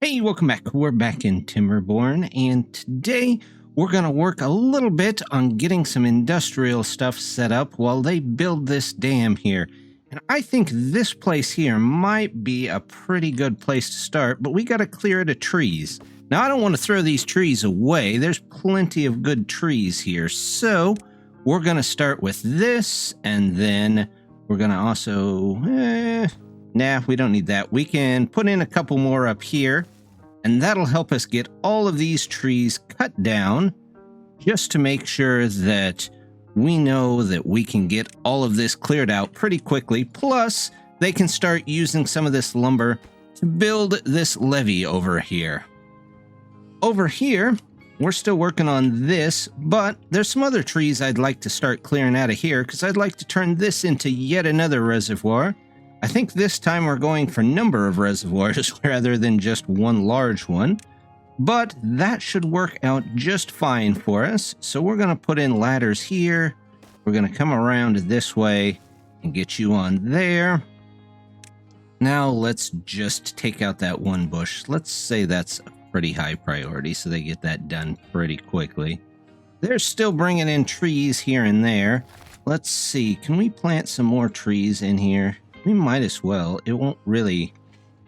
Hey, welcome back. We're back in Timberborn, and today we're going to work a little bit on getting some industrial stuff set up while they build this dam here. And I think this place here might be a pretty good place to start, but we got to clear it of trees. Now, I don't want to throw these trees away. There's plenty of good trees here. So we're going to start with this, and then we're going to also... Nah, we don't need that. We can put in a couple more up here, and that'll help us get all of these trees cut down just to make sure that we know that we can get all of this cleared out pretty quickly. Plus, they can start using some of this lumber to build this levee over here. Over here, we're still working on this, but there's some other trees I'd like to start clearing out of here because I'd like to turn this into yet another reservoir. I think this time we're going for number of reservoirs rather than just one large one, but that should work out just fine for us. So we're going to put in ladders here. We're going to come around this way and get you on there. Now let's just take out that one bush. Let's say that's a pretty high priority so they get that done pretty quickly. They're still bringing in trees here and there. Let's see, can we plant some more trees in here? We might as well. It won't really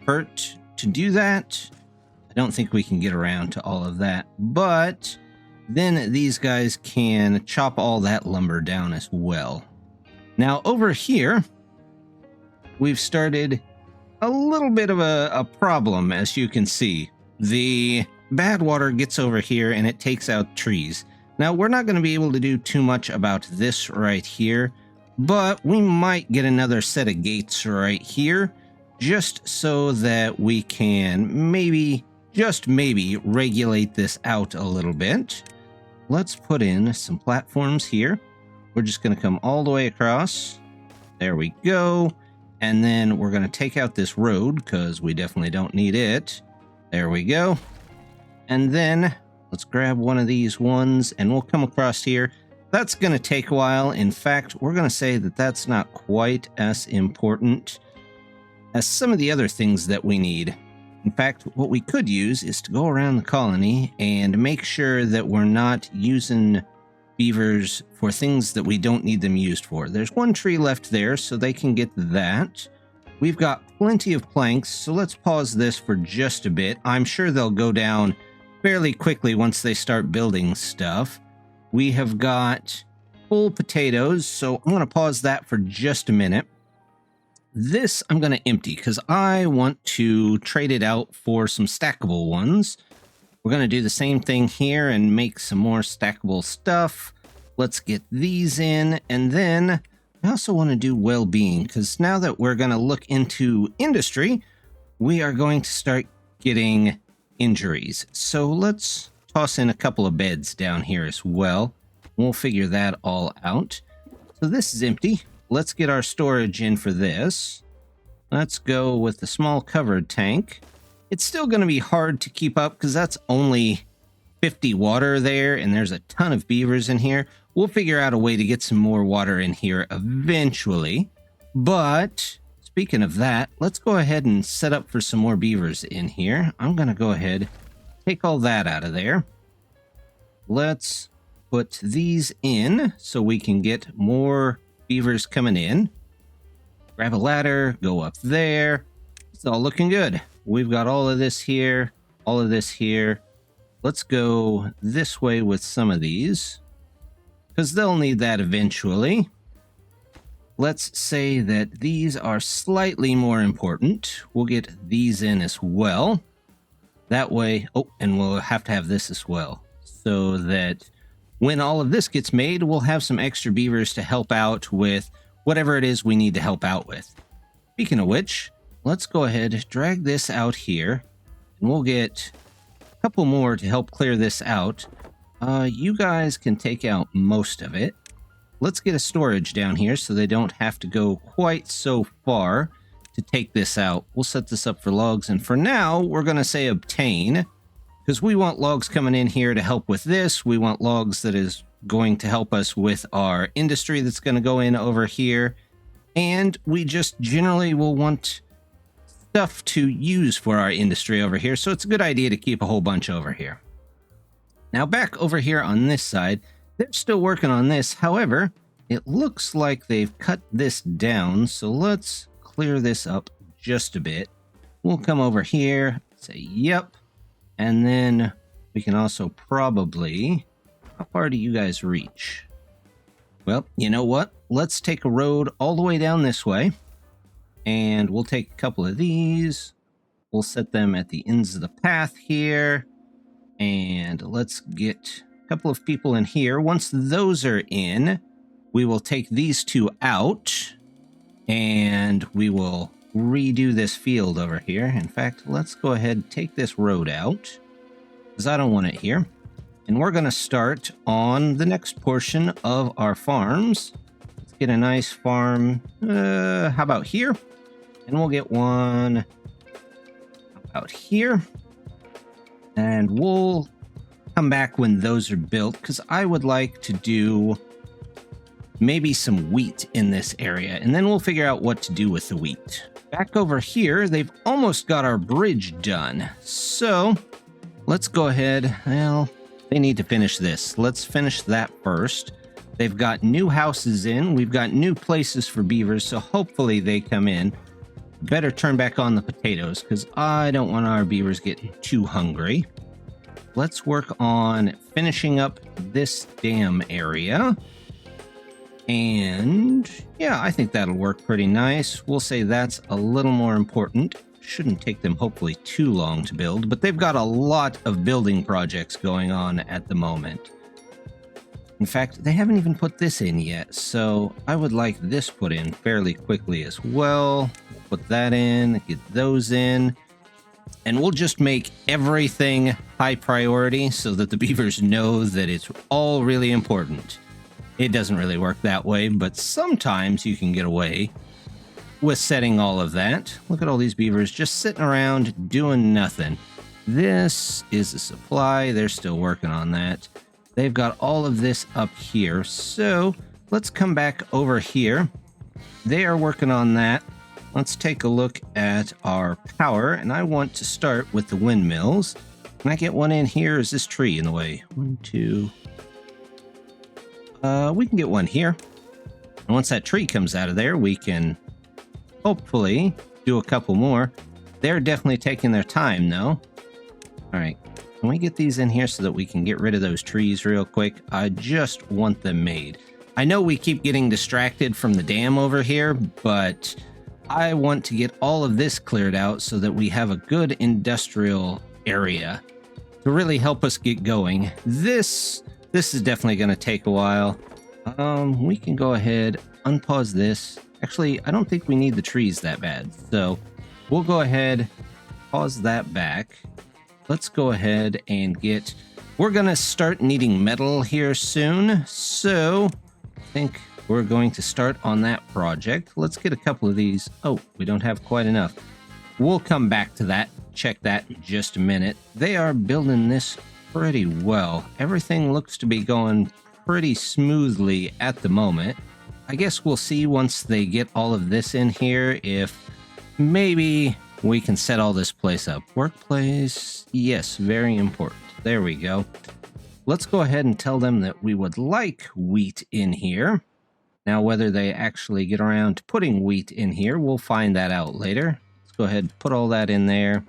hurt to do that. I don't think we can get around to all of that, but then these guys can chop all that lumber down as well. Now over here, we've started a little bit of a problem, as you can see. The bad water gets over here and it takes out trees. Now we're not going to be able to do too much about this right here, but we might get another set of gates right here, just so that we can maybe, just maybe, regulate this out a little bit. Let's put in some platforms here. We're just going to come all the way across. There we go. And then we're going to take out this road, because we definitely don't need it. There we go. And then let's grab one of these ones, and we'll come across here. That's going to take a while. In fact, we're going to say that that's not quite as important as some of the other things that we need. In fact, what we could use is to go around the colony and make sure that we're not using beavers for things that we don't need them used for. There's one tree left there, so they can get that. We've got plenty of planks, so let's pause this for just a bit. I'm sure they'll go down fairly quickly once they start building stuff. We have got full potatoes, so I'm going to pause that for just a minute. This I'm going to empty because I want to trade it out for some stackable ones. We're going to do the same thing here and make some more stackable stuff. Let's get these in, and then I also want to do well-being because now that we're going to look into industry, we are going to start getting injuries. So let's toss in a couple of beds down here as well. We'll figure that all out. So this is empty. Let's get our storage in for this. Let's go with the small covered tank. It's still going to be hard to keep up because that's only 50 water there, and there's a ton of beavers in here. We'll figure out a way to get some more water in here eventually. But speaking of that, let's go ahead and set up for some more beavers in here. I'm going to go ahead, take all that out of there. Let's put these in so we can get more beavers coming in. Grab a ladder, go up there. It's all looking good. We've got all of this here, all of this here. Let's go this way with some of these, because they'll need that eventually. Let's say that these are slightly more important. We'll get these in as well. That way, oh, and we'll have to have this as well, so that when all of this gets made, we'll have some extra beavers to help out with whatever it is we need to help out with. Speaking of which, let's go ahead, drag this out here, and we'll get a couple more to help clear this out. You guys can take out most of it. Let's get a storage down here so they don't have to go quite so far to take this out. We'll set this up for logs, and for now, we're going to say obtain, because we want logs coming in here to help with this. We want logs that is going to help us with our industry that's going to go in over here. And we just generally will want stuff to use for our industry over here, so it's a good idea to keep a whole bunch over here. Now back over here on this side, they're still working on this. However, it looks like they've cut this down, so let's clear this up just a bit. We'll come over here, say yep, and then we can also probably... How far do you guys reach? Well, you know what? Let's take a road all the way down this way, and we'll take a couple of these. We'll set them at the ends of the path here, and let's get a couple of people in here. Once those are in, we will take these two out, and we will redo this field over here. In fact, let's go ahead and take this road out, because I don't want it here. And we're going to start on the next portion of our farms. Let's get a nice farm. How about here? And we'll get one about here. And we'll come back when those are built, because I would like to do maybe some wheat in this area. And then we'll figure out what to do with the wheat. Back over here, they've almost got our bridge done. So let's go ahead. Well, they need to finish this. Let's finish that first. They've got new houses in. We've got new places for beavers, so hopefully they come in. Better turn back on the potatoes, because I don't want our beavers getting too hungry. Let's work on finishing up this dam area. And yeah, I think that'll work pretty nice. We'll say that's a little more important. Shouldn't take them hopefully too long to build, but they've got a lot of building projects going on at the moment. In fact, they haven't even put this in yet, so I would like this put in fairly quickly as well. Put that in, get those in, and we'll just make everything high priority so that the beavers know that it's all really important. It doesn't really work that way, but sometimes you can get away with setting all of that. Look at all these beavers just sitting around doing nothing. This is a supply. They're still working on that. They've got all of this up here. So let's come back over here. They are working on that. Let's take a look at our power, and I want to start with the windmills. Can I get one in here? Is this tree in the way? 1, 2. We can get one here. And once that tree comes out of there, we can hopefully do a couple more. They're definitely taking their time, though. All right. Can we get these in here so that we can get rid of those trees real quick? I just want them made. I know we keep getting distracted from the dam over here, but I want to get all of this cleared out so that we have a good industrial area to really help us get going. This is definitely going to take a while. We can go ahead, unpause this. Actually, I don't think we need the trees that bad, so we'll go ahead, pause that back. Let's go ahead and get... We're going to start needing metal here soon, so I think we're going to start on that project. Let's get a couple of these. Oh, we don't have quite enough. We'll come back to that, check that in just a minute. They are building this pretty well. Everything looks to be going pretty smoothly at the moment. I guess we'll see once they get all of this in here if maybe we can set all this place up. Workplace, yes, very important. There we go. Let's go ahead and tell them that we would like wheat in here. Now, whether they actually get around to putting wheat in here, we'll find that out later. Let's go ahead and put all that in there.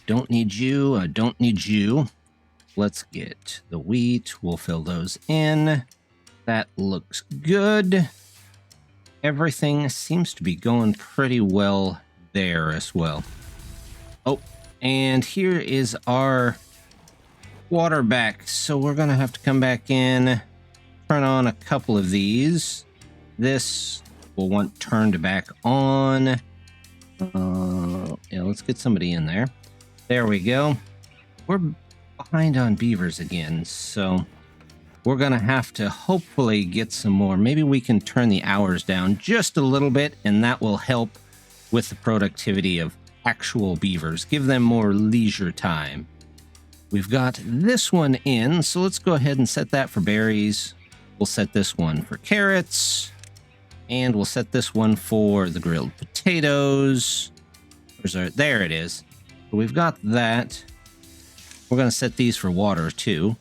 Don't need you. I don't need you. Let's get the wheat. We'll fill those in. That looks good. Everything seems to be going pretty well there as well. Oh, and here is our water back. So we're going to have to come back in, turn on a couple of these. This will want turned back on. Yeah, let's get somebody in there. There we go. We're behind on beavers again, so we're going to have to hopefully get some more. Maybe we can turn the hours down just a little bit, and that will help with the productivity of actual beavers. Give them more leisure time. We've got this one in, so let's go ahead and set that for berries. We'll set this one for carrots, and we'll set this one for the grilled potatoes. There it is. So we've got that. We're going to set these for water too.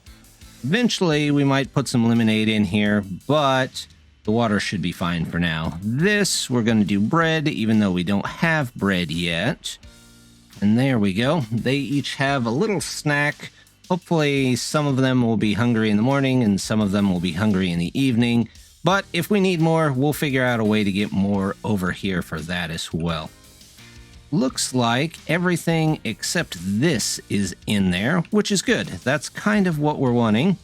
Eventually, we might put some lemonade in here, but the water should be fine for now. This, we're going to do bread, even though we don't have bread yet. And there we go. They each have a little snack. Hopefully, some of them will be hungry in the morning, and some of them will be hungry in the evening. But if we need more, we'll figure out a way to get more over here for that as well. Looks like everything except this is in there, which is good. That's kind of what we're wanting.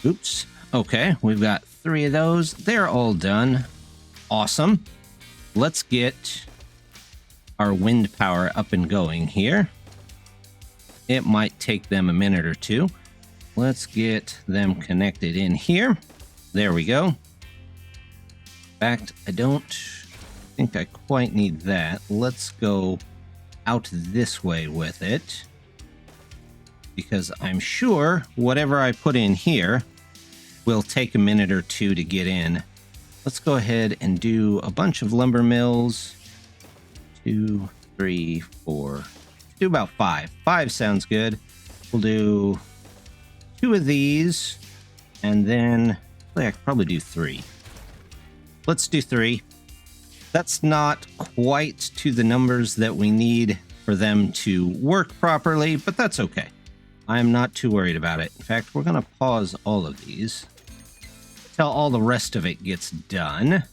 Oops. Okay, we've got 3 of those. They're all done. Awesome. Let's get our wind power up and going here. It might take them a minute or two. Let's get them connected in here. There we go. In fact, I don't think I quite need that. Let's go out this way with it, because I'm sure whatever I put in here will take a minute or two to get in. Let's go ahead and do a bunch of lumber mills. 2, 3, 4. Do about 5. 5 sounds good. We'll do 2 of these, and then I could probably do 3. Let's do 3. That's not quite to the numbers that we need for them to work properly, but that's okay. I'm not too worried about it. In fact, we're going to pause all of these till all the rest of it gets done,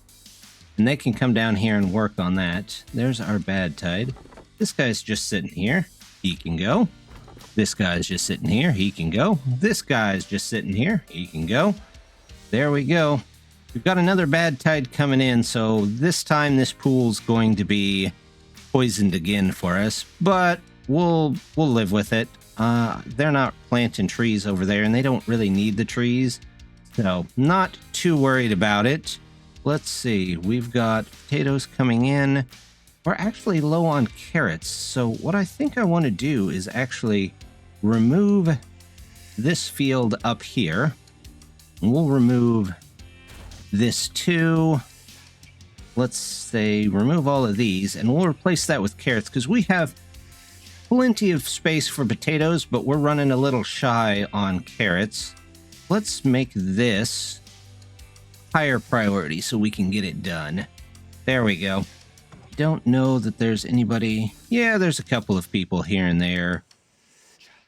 and they can come down here and work on that. There's our bad tide. This guy's just sitting here. He can go. This guy's just sitting here. He can go. This guy's just sitting here. He can go. There we go. We've got another bad tide coming in, so this time this pool's going to be poisoned again for us, but we'll live with it. They're not planting trees over there, and they don't really need the trees, so not too worried about it. Let's see. We've got potatoes coming in. We're actually low on carrots, so what I think I want to do is actually remove this field up here. We'll remove this too. Let's say remove all of these, and we'll replace that with carrots, because we have plenty of space for potatoes, but we're running a little shy on carrots. Let's make this higher priority so we can get it done. There we go. Don't know that there's anybody. Yeah, there's a couple of people here and there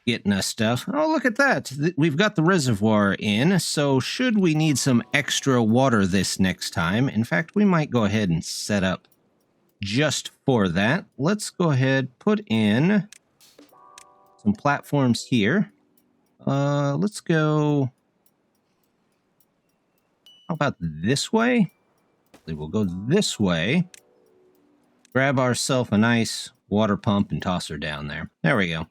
getting us stuff. Oh, look at that. We've got the reservoir in, so should we need some extra water this next time, in fact, we might go ahead and set up just for that. Let's go ahead, put in some platforms here. Let's go, how about this way? We'll go this way. Grab ourselves a nice water pump and toss her down there. There we go.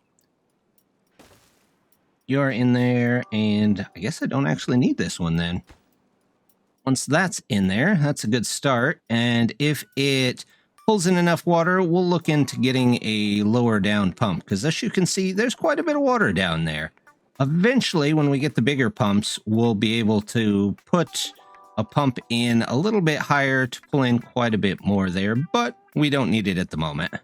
You're in there, and I guess I don't actually need this one then. Once that's in there, that's a good start, and if it pulls in enough water, we'll look into getting a lower down pump, because as you can see, there's quite a bit of water down there. Eventually, when we get the bigger pumps, we'll be able to put a pump in a little bit higher to pull in quite a bit more there, but we don't need it at the moment.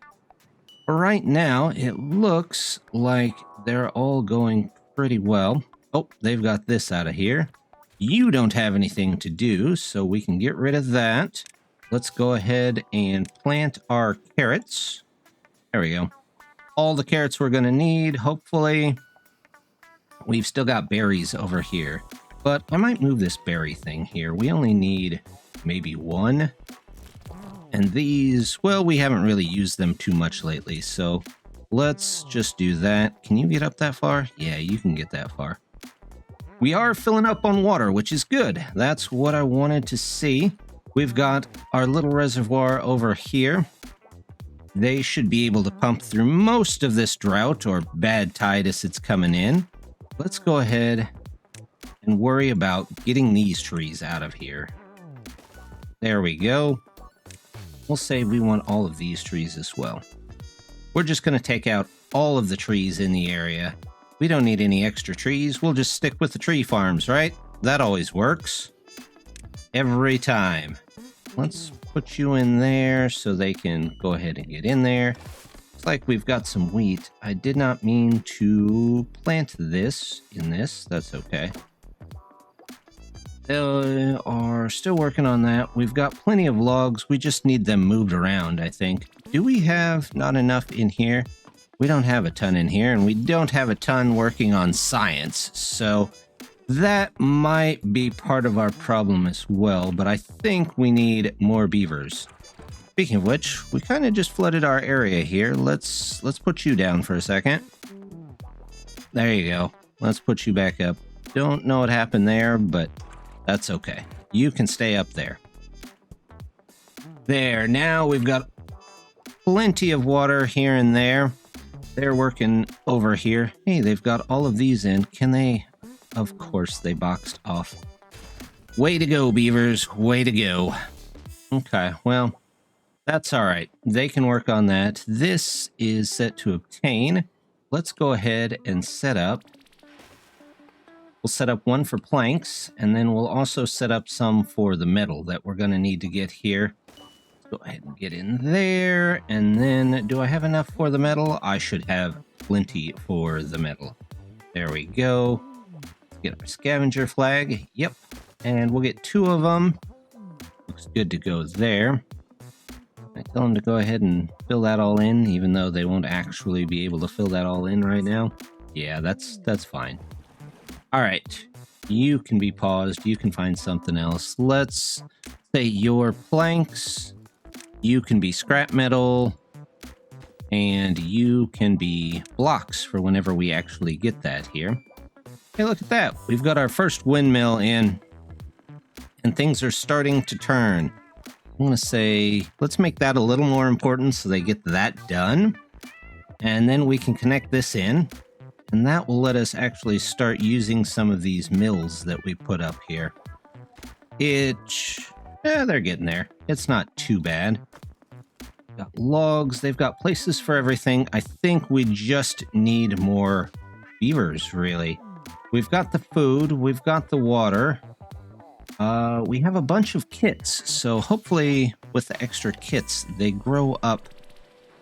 For right now, it looks like they're all going pretty well. Oh, they've got this out of here. You don't have anything to do, so we can get rid of that. Let's go ahead and plant our carrots. There we go. All the carrots we're going to need, hopefully. We've still got berries over here, but I might move this berry thing here. We only need maybe 1. And these, well, we haven't really used them too much lately, so let's just do that. Can you get up that far? Yeah, you can get that far. We are filling up on water, which is good. That's what I wanted to see. We've got our little reservoir over here. They should be able to pump through most of this drought or bad tide as it's coming in. Let's go ahead and worry about getting these trees out of here. There we go. We'll say we want all of these trees as well. We're just going to take out all of the trees in the area. We don't need any extra trees. We'll just stick with the tree farms, right? That always works. Every time. Let's put you in there so they can go ahead and get in there. Looks like we've got some wheat. I did not mean to plant this in this. That's okay. They are still working on that. We've got plenty of logs. We just need them moved around, I think. Do we have not enough in here? We don't have a ton in here, and we don't have a ton working on science. So that might be part of our problem as well, but I think we need more beavers. Speaking of which, we kind of just flooded our area here. Let's put you down for a second. There you go. Let's put you back up. Don't know what happened there, but that's okay. You can stay up there. There, now we've got plenty of water here and there. They're working over here. Hey, they've got all of these in. Can they? Of course, they boxed off. Way to go, beavers. Way to go. Okay, well, that's all right. They can work on that. This is set to obtain. Let's go ahead and set up. We'll set up one for planks, and then we'll also set up some for the metal that we're going to need to get here. Let's go ahead and get in there, and then do I have enough for the metal? I should have plenty for the metal. There we go. Let's get our scavenger flag. Yep, and we'll get 2 of them. Looks good to go there. I tell them to go ahead and fill that all in, even though they won't actually be able to fill that all in right now. Yeah, that's fine. All right, you can be paused. You can find something else. Let's say your planks, you can be scrap metal, and you can be blocks for whenever we actually get that here. Hey, look at that. We've got our first windmill in, and things are starting to turn. I'm going to say, let's make that a little more important so they get that done. And then we can connect this in. And that will let us actually start using some of these mills that we put up here. They're getting there. It's not too bad. Got logs. They've got places for everything. I think we just need more beavers, really. We've got the food. We've got the water. We have a bunch of kits. So hopefully with the extra kits, they grow up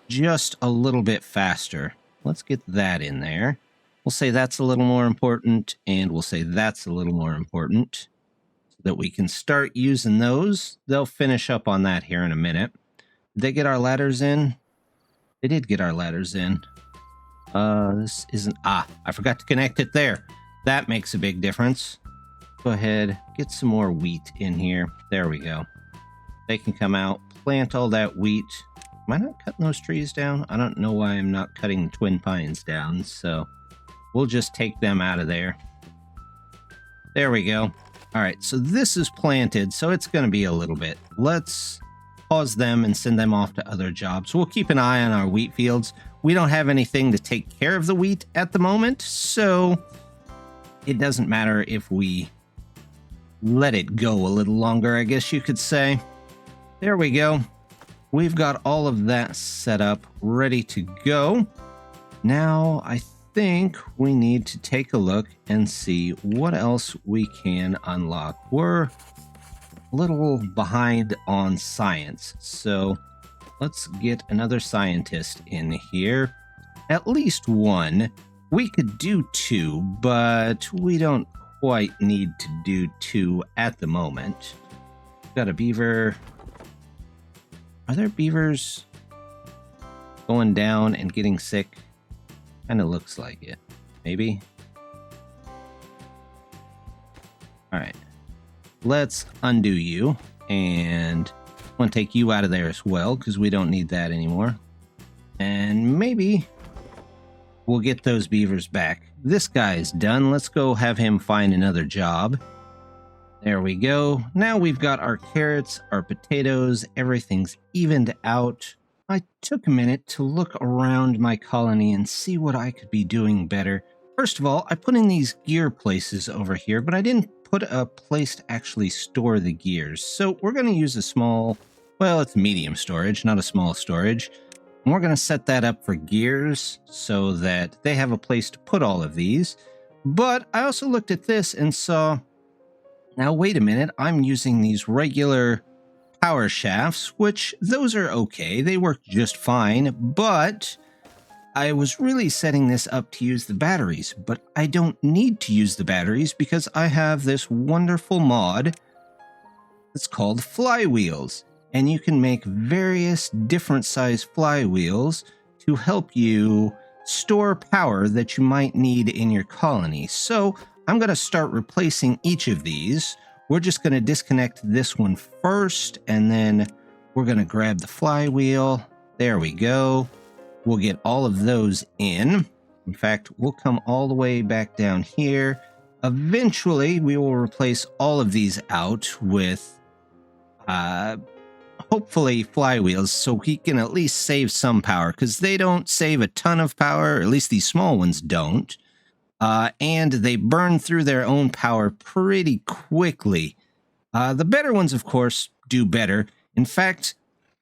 just a little bit faster. Let's get that in there. We'll say that's a little more important, and we'll say that's a little more important so that we can start using those. They'll finish up on that here in a minute. Did they get our ladders in? They did get our ladders in. This isn't... I forgot to connect it there. That makes a big difference. Go ahead, get some more wheat in here. There we go. They can come out, plant all that wheat. Am I not cutting those trees down? I don't know why I'm not cutting the twin pines down, so... we'll just take them out of there. There we go. All right, so this is planted, so it's going to be a little bit. Let's pause them and send them off to other jobs. We'll keep an eye on our wheat fields. We don't have anything to take care of the wheat at the moment, so it doesn't matter if we let it go a little longer, I guess you could say. There we go. We've got all of that set up, ready to go. Now, I think we need to take a look and see what else we can unlock. We're a little behind on science, so let's get another scientist in here. At least one. We could do 2, but we don't quite need to do 2 at the moment. Got a beaver. Are there beavers going down and getting sick? Kind of looks like it. Maybe? Alright. Let's undo you. And I want to take you out of there as well, because we don't need that anymore. And maybe we'll get those beavers back. This guy's done. Let's go have him find another job. There we go. Now we've got our carrots, our potatoes. Everything's evened out. I took a minute to look around my colony and see what I could be doing better. First of all, I put in these gear places over here, but I didn't put a place to actually store the gears. So we're going to use a small, well, it's medium storage, not a small storage. And we're going to set that up for gears so that they have a place to put all of these. But I also looked at this and saw, now wait a minute, I'm using these regular power shafts, which those are okay. They work just fine, but I was really setting this up to use the batteries, but I don't need to use the batteries because I have this wonderful mod that's called Flywheels, and you can make various different size flywheels to help you store power that you might need in your colony. So I'm going to start replacing each of these. We're just going to disconnect this one first, and then we're going to grab the flywheel. There we go. We'll get all of those in. In fact, we'll come all the way back down here. Eventually, we will replace all of these out with hopefully flywheels, so we can at least save some power, because they don't save a ton of power, or at least these small ones don't. And they burn through their own power pretty quickly. The better ones, of course, do better. In fact,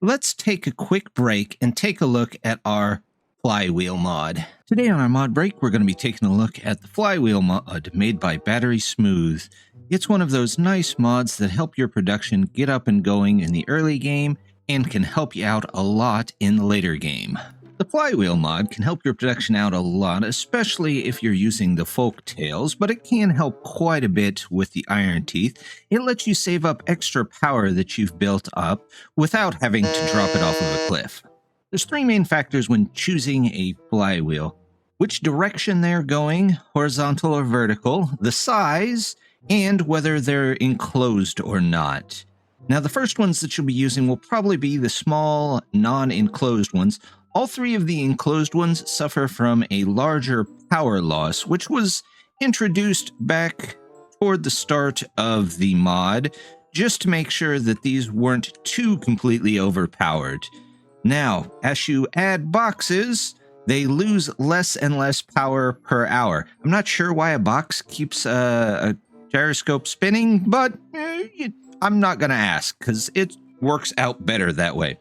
let's take a quick break and take a look at our Flywheel mod. Today on our mod break, we're going to be taking a look at the Flywheel mod made by Battery Smooth. It's one of those nice mods that help your production get up and going in the early game and can help you out a lot in the later game. The Flywheel mod can help your production out a lot, especially if you're using the folk tails, but it can help quite a bit with the iron teeth. It lets you save up extra power that you've built up without having to drop it off of a cliff. There's three main factors when choosing a flywheel: which direction they're going, horizontal or vertical, the size, and whether they're enclosed or not. Now, the first ones that you'll be using will probably be the small, non-enclosed ones. All three of the enclosed ones suffer from a larger power loss, which was introduced back toward the start of the mod, just to make sure that these weren't too completely overpowered. Now, as you add boxes, they lose less and less power per hour. I'm not sure why a box keeps a gyroscope spinning, but I'm not going to ask, because it works out better that way.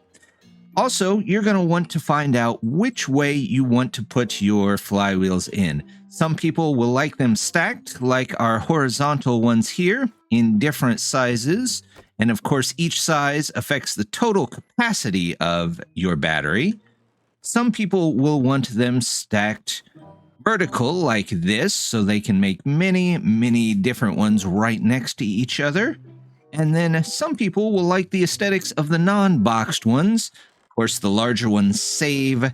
Also, you're going to want to find out which way you want to put your flywheels in. Some people will like them stacked, like our horizontal ones here, in different sizes. And of course, each size affects the total capacity of your battery. Some people will want them stacked vertical like this, so they can make many different ones right next to each other. And then some people will like the aesthetics of the non-boxed ones. Of course, the larger ones save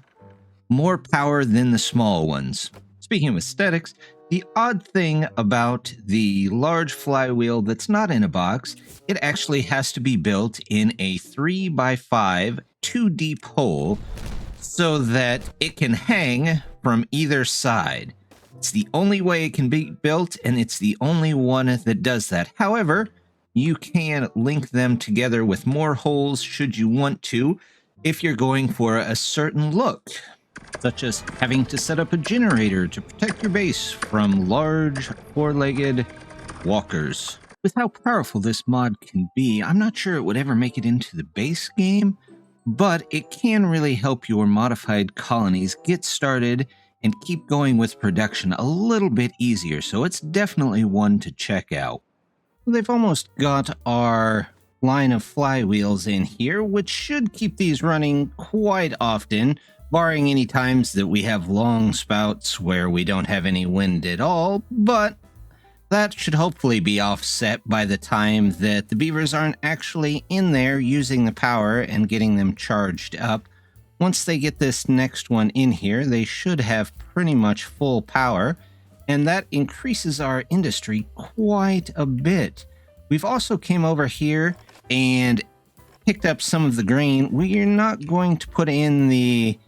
more power than the small ones. Speaking of aesthetics, the odd thing about the large flywheel that's not in a box, it actually has to be built in a 3x5 2-deep hole so that it can hang from either side. It's the only way it can be built, and it's the only one that does that. However, you can link them together with more holes should you want to, if you're going for a certain look, such as having to set up a generator to protect your base from large four-legged walkers. With how powerful this mod can be, I'm not sure it would ever make it into the base game, but it can really help your modified colonies get started and keep going with production a little bit easier, so it's definitely one to check out. They've almost got our line of flywheels in here, which should keep these running quite often, barring any times that we have long spouts where we don't have any wind at all, but that should hopefully be offset by the time that the beavers aren't actually in there using the power and getting them charged up. Once they get this next one in here, they should have pretty much full power, and that increases our industry quite a bit. We've also came over here and picked up some of the grain. We're not going to put in the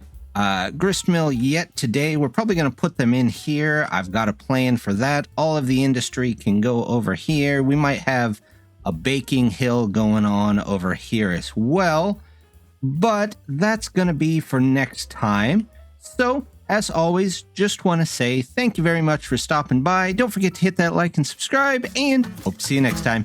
grist mill yet today. We're probably going to put them in here. I've got a plan for that. All of the industry can go over here. We might have a baking hill going on over here as well, but that's going to be for next time. So, as always, just want to say thank you very much for stopping by. Don't forget to hit that like and subscribe, and hope to see you next time.